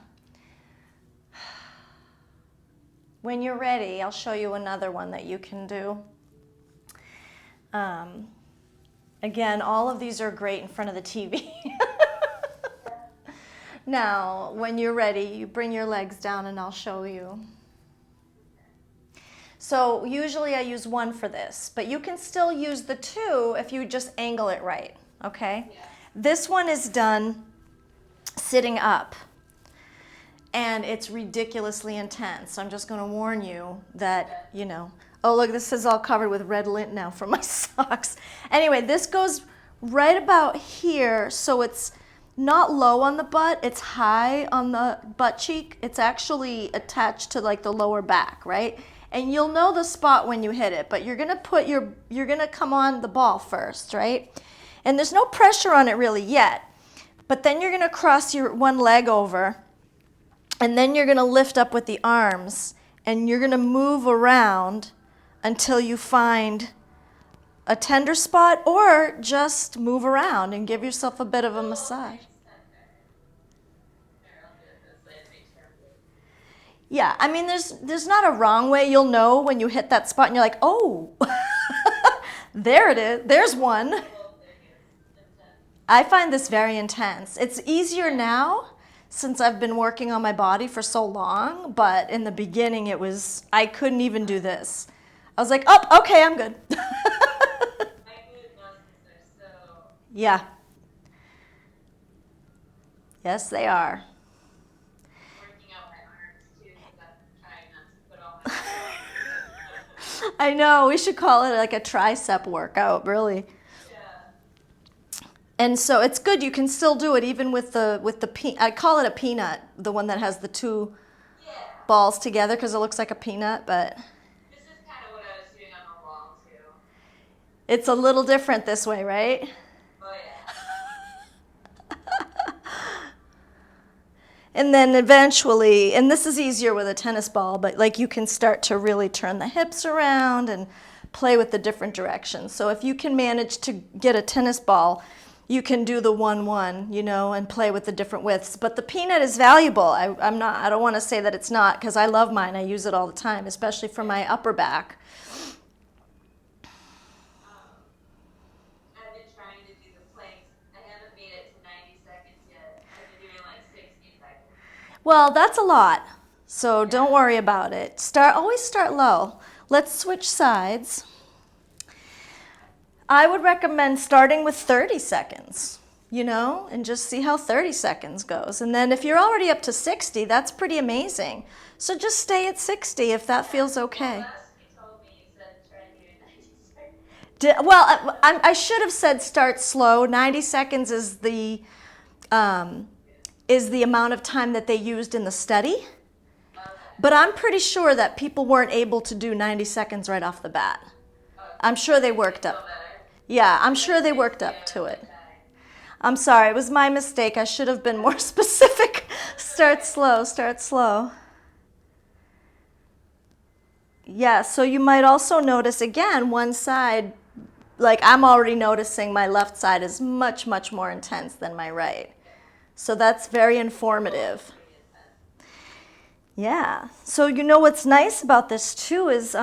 When you're ready, I'll show you another one that you can do. Um, Again, all of these are great in front of the TV. Now, when you're ready, you bring your legs down and I'll show you. So usually I use one for this, but you can still use the two if you just angle it right, okay? Yeah. This one is done sitting up, and it's ridiculously intense. I'm just going to warn you that, you know, oh, look, this is all covered with red lint now from my socks. Anyway, this goes right about here, so it's not low on the butt, it's high on the butt cheek. It's actually attached to like the lower back, right? And you'll know the spot when you hit it, but you're gonna come on the ball first, right? And there's no pressure on it really yet, but then you're gonna cross your one leg over, and then you're gonna lift up with the arms, and you're gonna move around until you find a tender spot, or just move around and give yourself a bit of a massage. Yeah, I mean, there's not a wrong way. You'll know when you hit that spot and you're like, oh, there it is. There's one. I find this very intense. It's easier now since I've been working on my body for so long, but in the beginning I couldn't even do this. I was like, oh, okay, I'm good. Yeah. Yes, they are. I know, we should call it like a tricep workout, really. Yeah. And so it's good. You can still do it even with I call it a peanut, the one that has the two balls together because it looks like a peanut, but this is kind of what I was doing on the wall too. It's a little different this way, right? Oh yeah. And then eventually, and this is easier with a tennis ball, but like you can start to really turn the hips around and play with the different directions. So if you can manage to get a tennis ball, you can do the 1-1, you know, and play with the different widths. But the peanut is valuable. I don't want to say that it's not, because I love mine. I use it all the time, especially for my upper back. I've been trying to do the planks. I haven't made it to 90 seconds yet. I've been doing like 60 seconds. Well, that's a lot, so don't worry about it. Always start low. Let's switch sides. I would recommend starting with 30 seconds, you know, and just see how 30 seconds goes. And then if you're already up to 60, that's pretty amazing. So just stay at 60 if that feels okay. Last you told me, you said try to do it 90 seconds. Well, I should have said start slow. 90 seconds is the amount of time that they used in the study. Okay. But I'm pretty sure that people weren't able to do 90 seconds right off the bat. Okay. I'm sure they worked up. Yeah, I'm sure they worked up to it. I'm sorry, it was my mistake. I should have been more specific. Start slow, start slow. Yeah, so you might also notice again, one side, like I'm already noticing my left side is much, much more intense than my right. So that's very informative. Yeah, so you know what's nice about this too is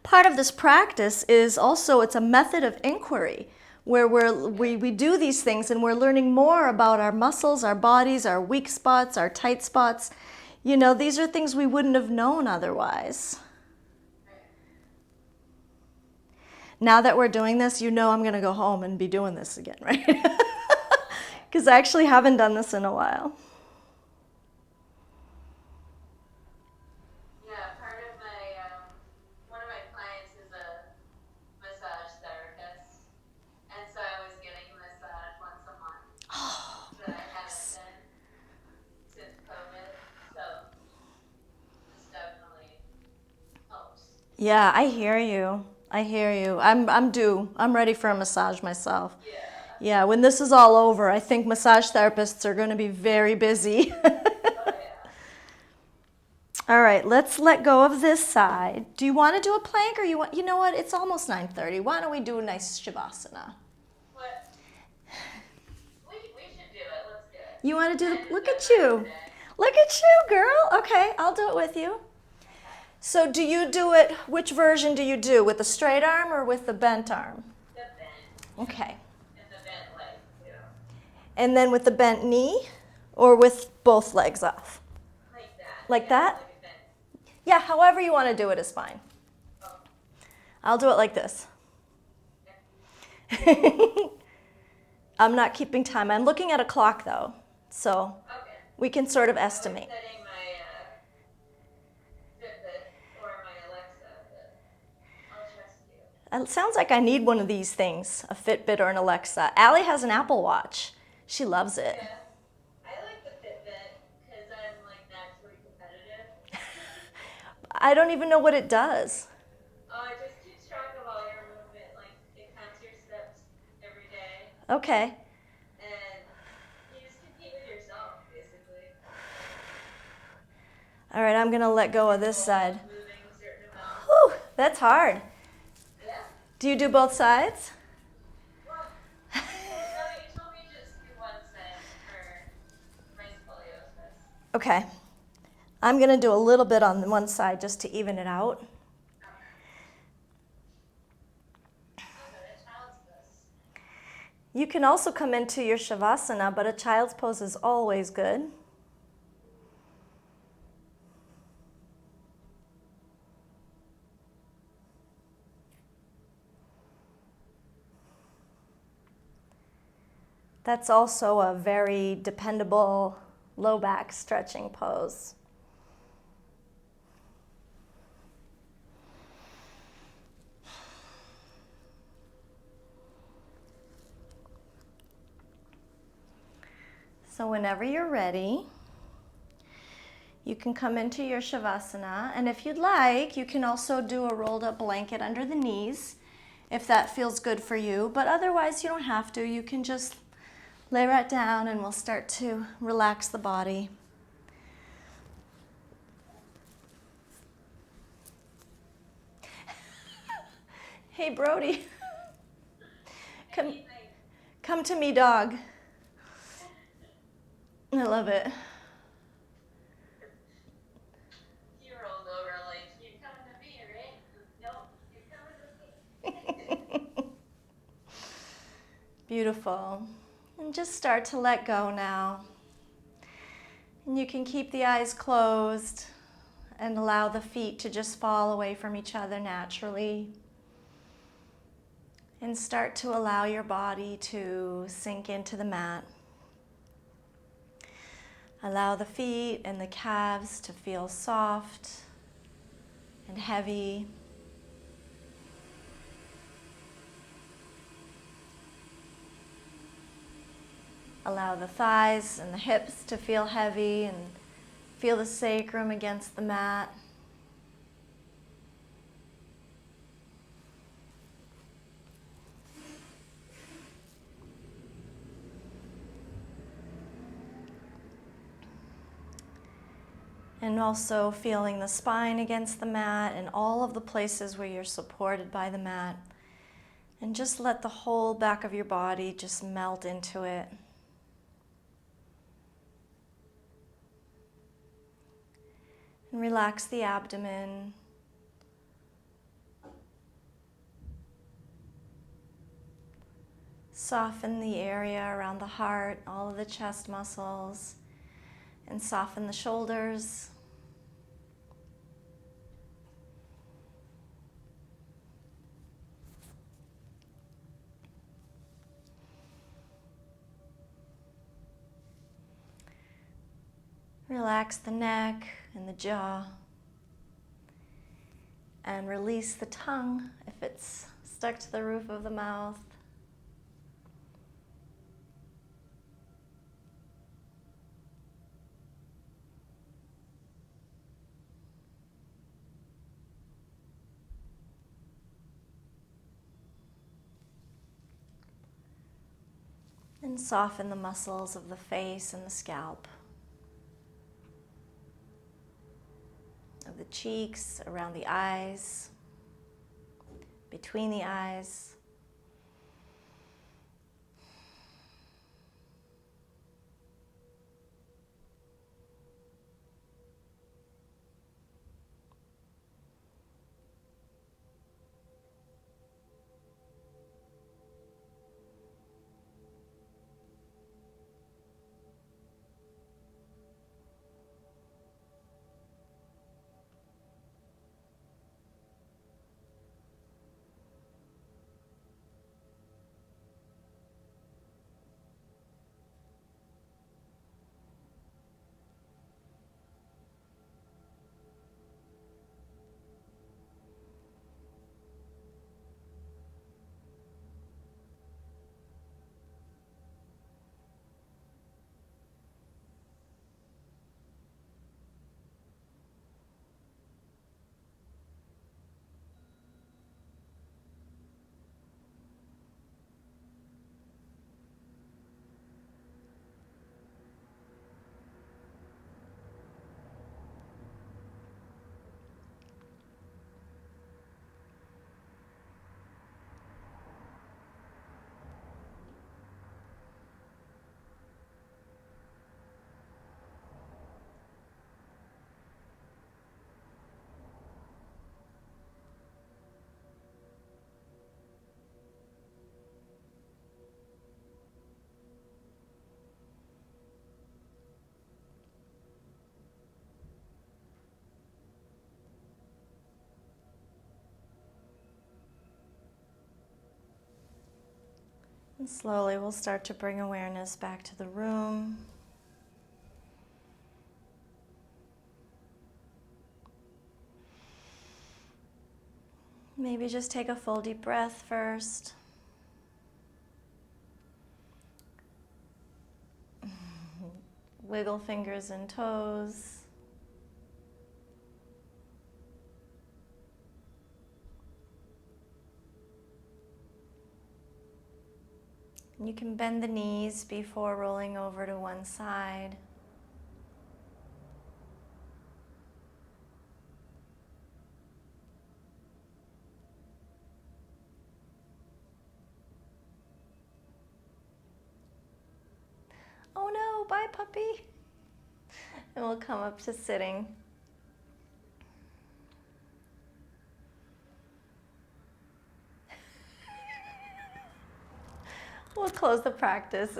part of this practice is also it's a method of inquiry where we do these things and we're learning more about our muscles, our bodies, our weak spots, our tight spots. You know, these are things we wouldn't have known otherwise. Now that we're doing this, you know I'm going to go home and be doing this again, right? Because I actually haven't done this in a while. Yeah, part of one of my clients is a massage therapist, and so I was getting a massage once a month. Oh, that I haven't done since COVID, so this definitely helps. yeah, I hear you. I hear you. I'm due. I'm ready for a massage myself. Yeah. Yeah, when this is all over, I think massage therapists are going to be very busy. Oh yeah. All right, let's let go of this side. Do you want to do a plank or you know what? It's almost 9:30. Why don't we do a nice Shavasana? What? We should do it. You want to do I the, look just at got you. mine today. Look at you, girl. Okay, I'll do it with you. Okay. So do you do it, which version do you do? With the straight arm or with the bent arm? The bent. Okay. And the bent leg too. And then with the bent knee or with both legs off? Like that. Like Yeah, that? like a bent. Yeah, however you want to do it is fine. Oh, I'll do it like this. okay. I'm not keeping time. I'm looking at a clock though, so Okay. we can sort of I was estimate. setting my Fitbit or my Alexa, but I'll trust you. It sounds like I need one of these things, a Fitbit or an Alexa. Allie has an Apple Watch. She loves it. Yeah. I like the Fitbit because I'm like naturally competitive. I don't even know what it does. Oh, it just keeps track of all your movement. Like it counts your steps every day, Okay. and you just compete with yourself, basically. All right, I'm going to let go of this Goal side. of moving a certain amount. Whew, that's hard. Yeah. Do you do both sides? Well, no, you told me just do one side for my scoliosis. Okay. I'm going to do a little bit on one side just to even it out. Okay. I'll go to child's pose. You can also come into your Shavasana, but a child's pose is always good. That's also a very dependable low back stretching pose. So whenever you're ready, you can come into your Shavasana, and if you'd like, you can also do a rolled up blanket under the knees if that feels good for you, but otherwise you don't have to. You can just lay right down and we'll start to relax the body. Hey Brody, come to me, dog. I love it. He rolled over like, you're coming to me, right? Nope, you're coming to me. Beautiful. And just start to let go now. And you can keep the eyes closed and allow the feet to just fall away from each other naturally. And start to allow your body to sink into the mat. Allow the feet and the calves to feel soft and heavy. Allow the thighs and the hips to feel heavy and feel the sacrum against the mat. And also feeling the spine against the mat and all of the places where you're supported by the mat. And just let the whole back of your body just melt into it. And relax the abdomen. Soften the area around the heart, all of the chest muscles. And soften the shoulders. Relax the neck and the jaw. And release the tongue if it's stuck to the roof of the mouth. And soften the muscles of the face and the scalp, of the cheeks, around the eyes, between the eyes. And slowly we'll start to bring awareness back to the room. Maybe just take a full deep breath first. Wiggle fingers and toes. You can bend the knees before rolling over to one side. Oh no, bye puppy. And we'll come up to sitting. We'll close the practice.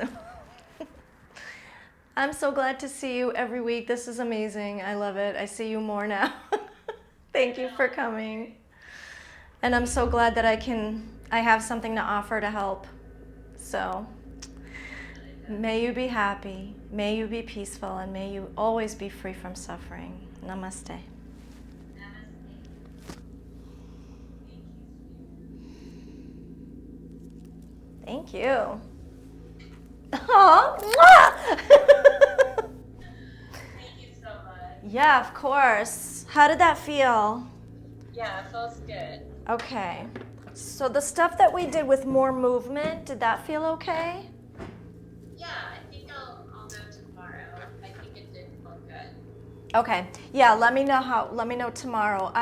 I'm so glad to see you every week. This is amazing. I love it. I see you more now. Thank you for coming. And I'm so glad that I have something to offer to help. So may you be happy, may you be peaceful, and may you always be free from suffering. Namaste. Thank you. Oh, Thank you so much. yeah, of course. How did that feel? Yeah, it feels good. Okay. So the stuff that we did with more movement, did that feel okay? Yeah, I think I'll know tomorrow. I think it did feel good. Okay. Yeah, let me know tomorrow.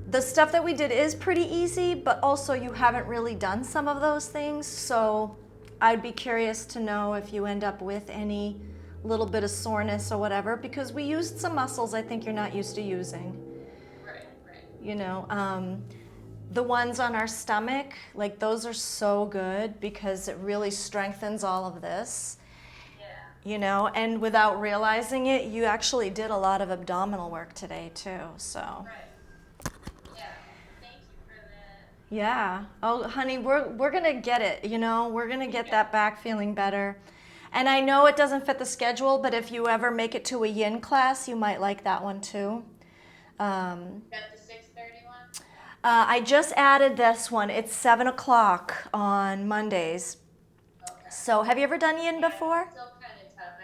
The stuff that we did is pretty easy, but also you haven't really done some of those things, so I'd be curious to know if you end up with any little bit of soreness or whatever, because we used some muscles I think you're not used to using. Right. You know, the ones on our stomach, like those are so good because it really strengthens all of this. Yeah. You know, and without realizing it, you actually did a lot of abdominal work today too, so. Right. Yeah. Thank you for that. Yeah. Oh, honey, we're gonna get it. You know, we're gonna get that back feeling better. And I know it doesn't fit the schedule, but if you ever make it to a yin class, you might like that one too. Got the 6:30 one? I just added this one. It's 7 o'clock on Mondays. Okay. So, have you ever done yin before? It's still kind of tough.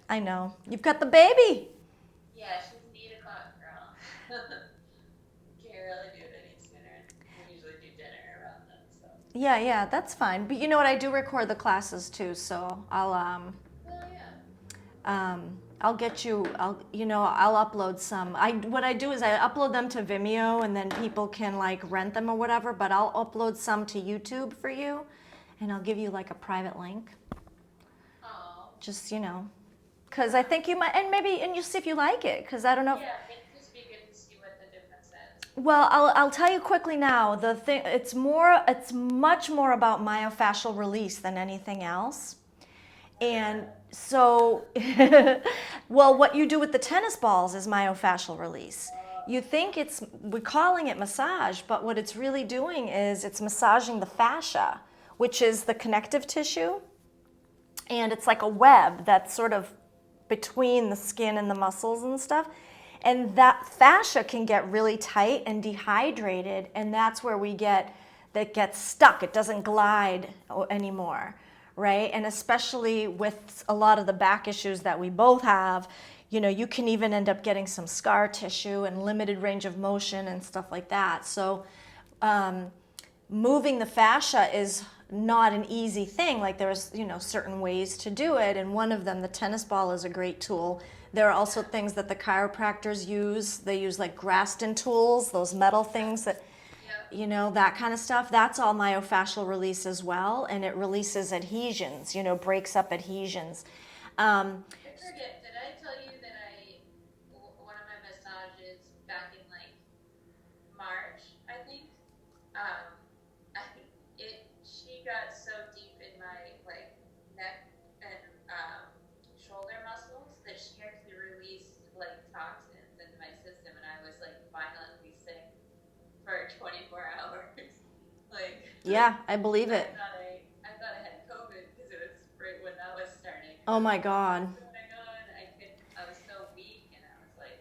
I know. You've got the baby. Yeah, she's an 8 o'clock girl. Can't really do it any sooner. We usually do dinner around then, so. Yeah, that's fine. But you know what? I do record the classes too, so Well, yeah. I'll get you. I'll upload some. What I do is I upload them to Vimeo, and then people can like rent them or whatever. But I'll upload some to YouTube for you, and I'll give you like a private link. Oh. Just because I think you might, and you see if you like it. Because I don't know. Yeah, it'd just be good to see what the difference is. Well, I'll tell you quickly now. The thing, it's much more about myofascial release than anything else. And so, well, what you do with the tennis balls is myofascial release. You think we're calling it massage, but what it's really doing is it's massaging the fascia, which is the connective tissue. And it's like a web that's sort of between the skin and the muscles and stuff. And that fascia can get really tight and dehydrated, and that's where that gets stuck. It doesn't glide anymore, right? And especially with a lot of the back issues that we both have, you can even end up getting some scar tissue and limited range of motion and stuff like that. So moving the fascia is not an easy thing. Like there's, certain ways to do it. And one of them, the tennis ball, is a great tool. There are also things that the chiropractors use. They use like Graston tools, those metal things that, that kind of stuff. That's all myofascial release as well. And it releases adhesions, breaks up adhesions. I forget, did I tell you that one of my massages back in like March, I think, she got so deep in my like neck and shoulder muscles that she actually released like toxins into my system, and I was like violently sick for 24 hours. Like, yeah, I believe it. Oh my God. what's going on? I was so weak and I was like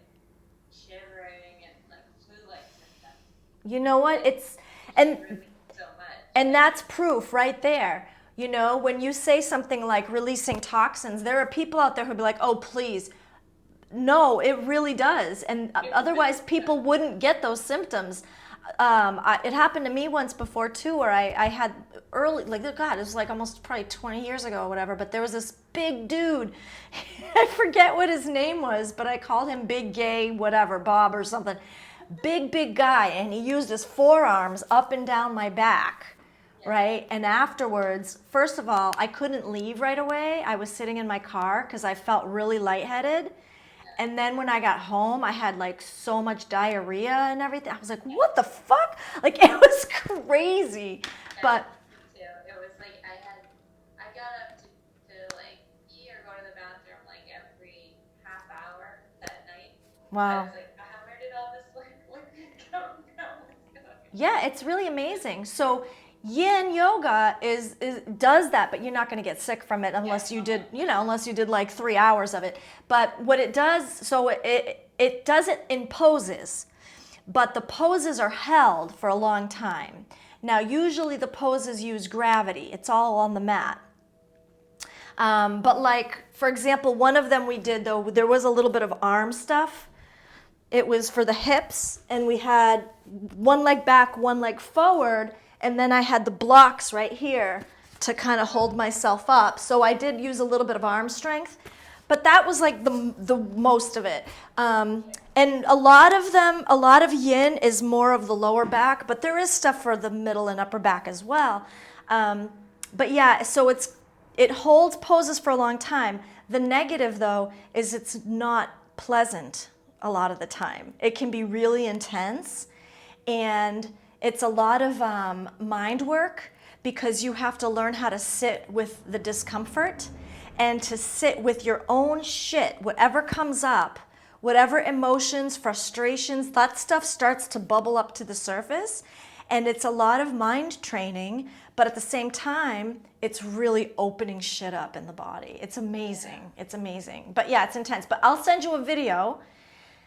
shivering and like flu-like symptoms. You know what? Like she And released so much. and that's proof right there. You know, when you say something like releasing toxins, there are people out there who'll be like, "Oh, please." No, it really does. And It otherwise, really people does. wouldn't get those symptoms. It happened to me once before too, where I had early, like, God, it was like almost probably 20 years ago or whatever, but there was this big dude. I forget what his name was, but I called him Big Gay, whatever, Bob or something. Big guy. And he used his forearms up and down my back. Yeah. Right? And afterwards, first of all, I couldn't leave right away. I was sitting in my car because I felt really lightheaded. Yeah. And then when I got home, I had like so much diarrhea and everything. I was like, Yeah. what the fuck? Like, it was crazy. Yeah, But me too. It was like I got up to like pee or go to the bathroom like every half hour that night. I wow. was like, where did all this like liquid come from? What's going on? Yeah, it's really amazing. So yin yoga is does that, but you're not going to get sick from it Yeah, unless you did, for you know, sure. unless you did like 3 hours of it. But what it does, so it does it in poses, but the poses are held for a long time. Now, usually the poses use gravity. It's all on the mat. But like, for example, one of them we did though, there was a little bit of arm stuff. It was for the hips, and we had one leg back, one leg forward, and then I had the blocks right here to kind of hold myself up. So I did use a little bit of arm strength, but that was like the most of it. And a lot of them, a lot of yin is more of the lower back, but there is stuff for the middle and upper back as well. But yeah, so it holds poses for a long time. The negative though is it's not pleasant a lot of the time. It can be really intense, and it's a lot of mind work because you have to learn how to sit with the discomfort and to sit with your own shit, whatever comes up, whatever emotions, frustrations, that stuff starts to bubble up to the surface. And it's a lot of mind training, but at the same time, it's really opening shit up in the body. It's amazing. It's amazing. But yeah, it's intense. But I'll send you a video.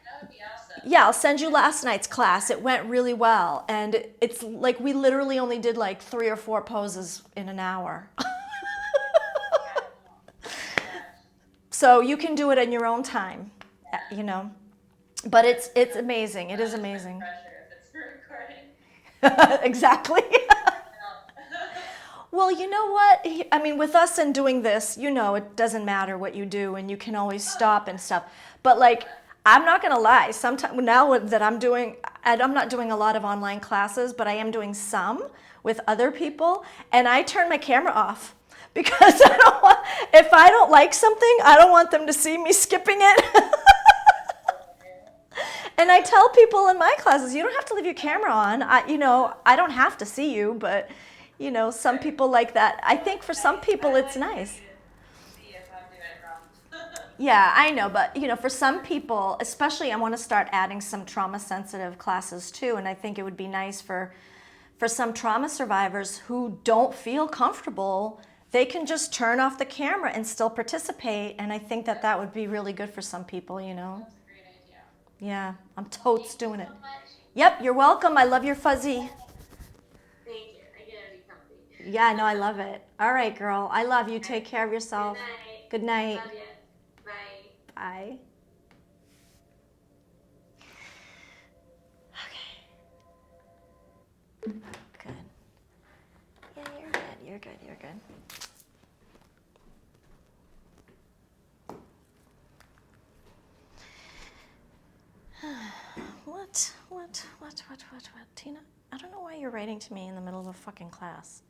That would be awesome. Yeah, I'll send you last night's class. It went really well. And it's like we literally only did like 3 or 4 poses in an hour. Incredible. Oh my gosh. So you can do it in your own time, Yeah. you know. But That's it's amazing. It is punishment amazing. pressure if it's recording. Exactly. No. Well, you know what? I mean, with us and doing this, you know, it doesn't matter what you do and you can always stop and stuff. But like, I'm not going to lie. Sometimes now that I'm not doing a lot of online classes, but I am doing some with other people, and I turn my camera off because if I don't like something, I don't want them to see me skipping it. And I tell people in my classes, you don't have to leave your camera on. I don't have to see you, but some Right. people like that. I think for some people I it's like for nice. you to see if I'm doing it wrong. Yeah, I know, but for some people, especially I want to start adding some trauma sensitive classes too, and I think it would be nice for some trauma survivors who don't feel comfortable, they can just turn off the camera and still participate, and I think that Yeah, that would be really good for some people. that's a great idea. Yeah, I'm Well, totes thank you doing so it. much. Yep, you're welcome. I love your fuzzy. Thank you. I get to be comfy. Yeah, no, I love it. All right, girl. I love you. All Take right. care of Good yourself. night. Good night. Love you. Bye. Bye. Okay. Good. Yeah, you're good. You're good. You're good. What? Tina, I don't know why you're writing to me in the middle of a fucking class.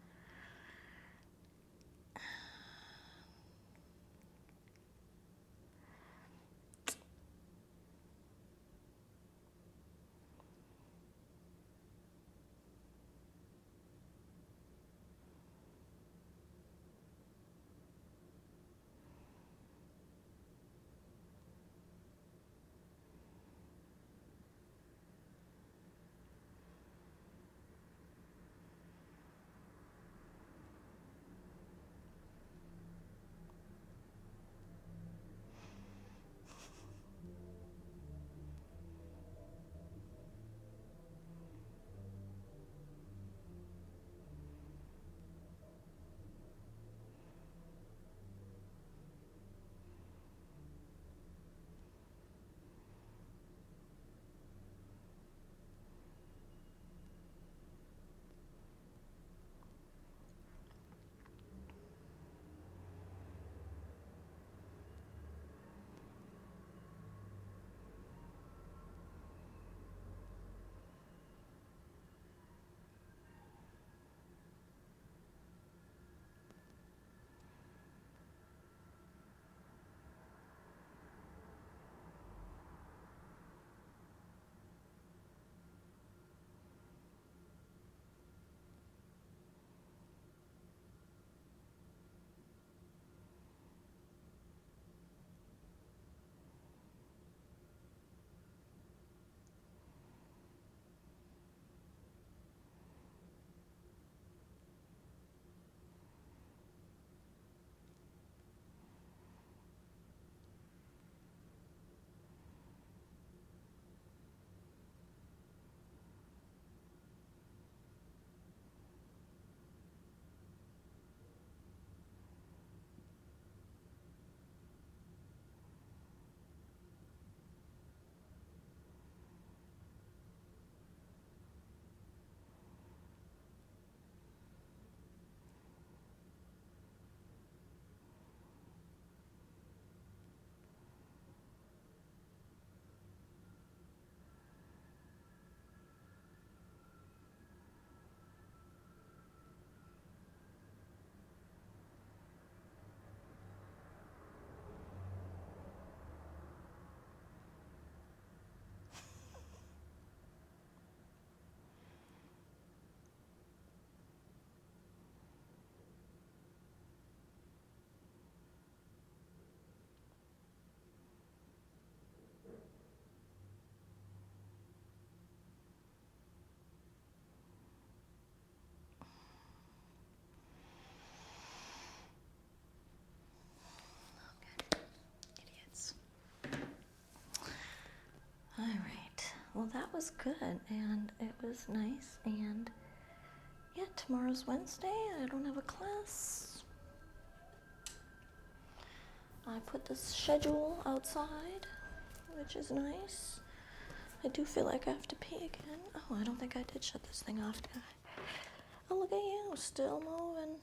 that was good, and it was nice, and yeah, tomorrow's Wednesday. I don't have a class. I put the schedule outside, which is nice. I do feel like I have to pee again. Oh, I don't think I did shut this thing off, did I? Oh, look at you, still moving.